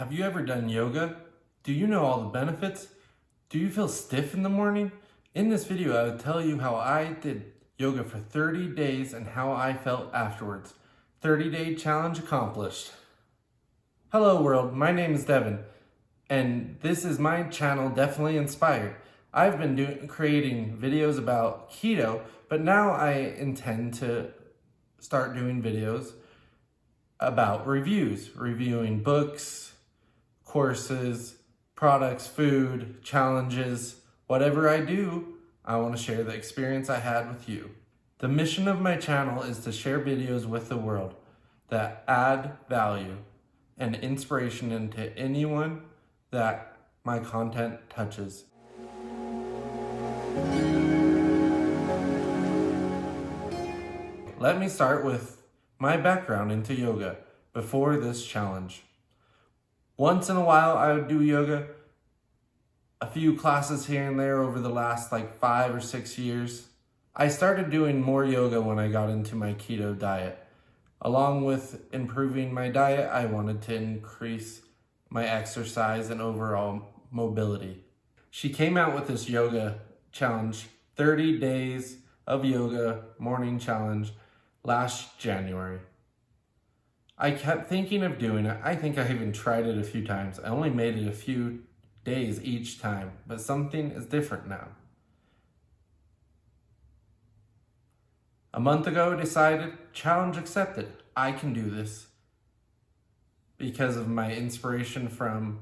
Have you ever done yoga? Do you know all the benefits? Do you feel stiff in the morning? In this video, I will tell you how I did yoga for 30 days and how I felt afterwards. 30-day challenge accomplished. Hello world, my name is Devin, and this is my channel Definitely Inspired. I've been creating videos about keto, but now I intend to start doing videos about reviewing books, courses, products, food, challenges. Whatever I do, I want to share the experience I had with you. The mission of my channel is to share videos with the world that add value and inspiration into anyone that my content touches. Let me start with my background into yoga before this challenge. Once in a while I would do yoga, a few classes here and there over the last 5 or 6 years. I started doing more yoga when I got into my keto diet. Along with improving my diet, I wanted to increase my exercise and overall mobility. She came out with this yoga challenge, 30 days of yoga morning challenge, last January. I kept thinking of doing it. I think I even tried it a few times. I only made it a few days each time, but something is different now. A month ago, I decided, challenge accepted. I can do this. Because of my inspiration from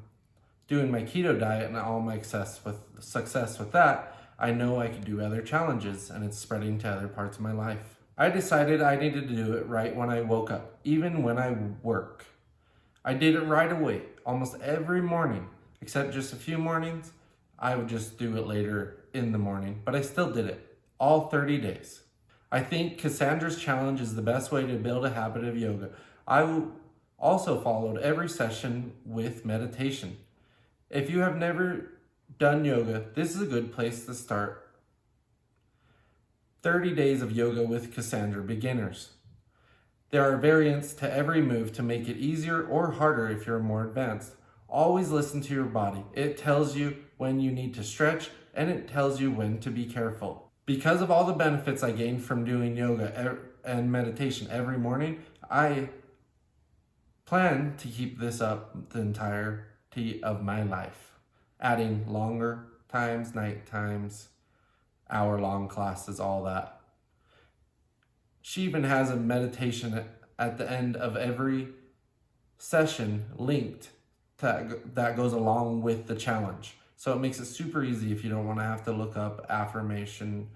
doing my keto diet and all my success with that, I know I can do other challenges, and it's spreading to other parts of my life. I decided I needed to do it right when I woke up, even when I work. I did it right away, almost every morning, except just a few mornings. I would just do it later in the morning, but I still did it, all 30 days. I think Kassandra's challenge is the best way to build a habit of yoga. I also followed every session with meditation. If you have never done yoga, this is a good place to start. 30 days of yoga with Kassandra beginners. There are variants to every move to make it easier or harder if you're more advanced. Always listen to your body. It tells you when you need to stretch, and it tells you when to be careful. Because of all the benefits I gained from doing yoga and meditation every morning, I plan to keep this up the entirety of my life, adding longer times, night times, hour-long classes, all that. She even has a meditation at the end of every session linked that goes along with the challenge. So it makes it super easy if you don't want to have to look up meditation,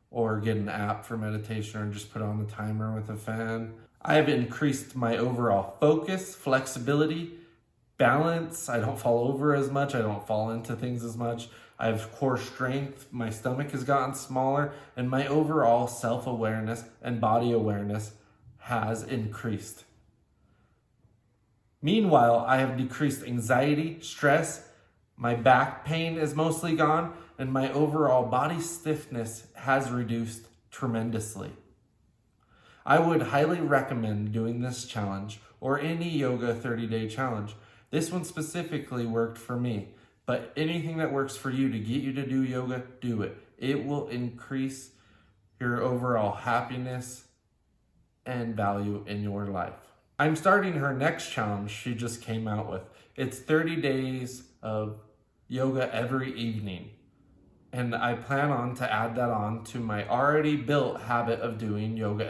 or get an app for meditation, or just put on the timer with a fan. I have increased my overall focus, flexibility, balance. I don't fall over as much. I don't fall into things as much. I have core strength. My stomach has gotten smaller, and my overall self-awareness and body awareness has increased. Meanwhile, I have decreased anxiety, stress, my back pain is mostly gone, and my overall body stiffness has reduced tremendously. I would highly recommend doing this challenge or any yoga 30-day challenge. This one specifically worked for me, but anything that works for you to get you to do yoga, do it. It will increase your overall happiness and value in your life. I'm starting her next challenge she just came out with. It's 30 days of yoga every evening. And I plan on to add that on to my already built habit of doing yoga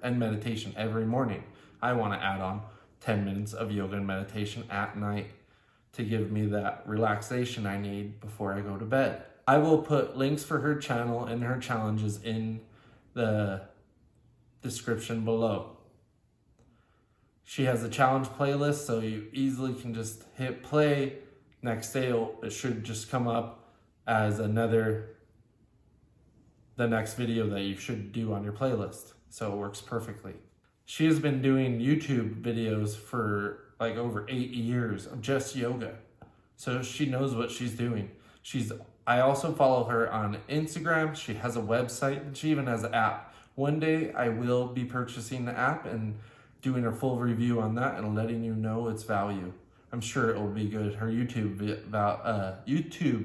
and meditation every morning. I want to add on 10 minutes of yoga and meditation at night to give me that relaxation I need before I go to bed. I will put links for her channel and her challenges in the description below. She has a challenge playlist, so you easily can just hit play. Next day, it should just come up as the next video that you should do on your playlist. So it works perfectly. She has been doing YouTube videos for over 8 years of just yoga. So she knows what she's doing. I also follow her on Instagram. She has a website, and she even has an app. One day I will be purchasing the app and doing a full review on that and letting you know its value. I'm sure it will be good. Her YouTube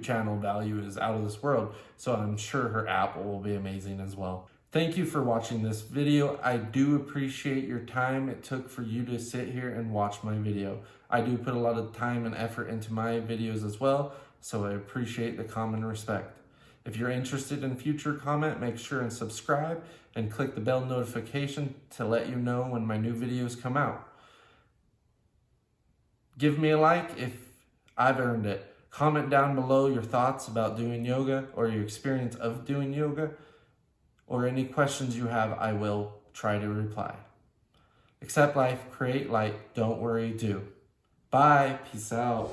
channel value is out of this world, so I'm sure her app will be amazing as well. Thank you for watching this video. I do appreciate your time it took for you to sit here and watch my video. I do put a lot of time and effort into my videos as well, so I appreciate the common respect. If you're interested in future comment, make sure and subscribe and click the bell notification to let you know when my new videos come out. Give me a like if I've earned it. Comment down below your thoughts about doing yoga or your experience of doing yoga, or any questions you have. I will try to reply. Accept life, create light, don't worry, do. Bye, peace out.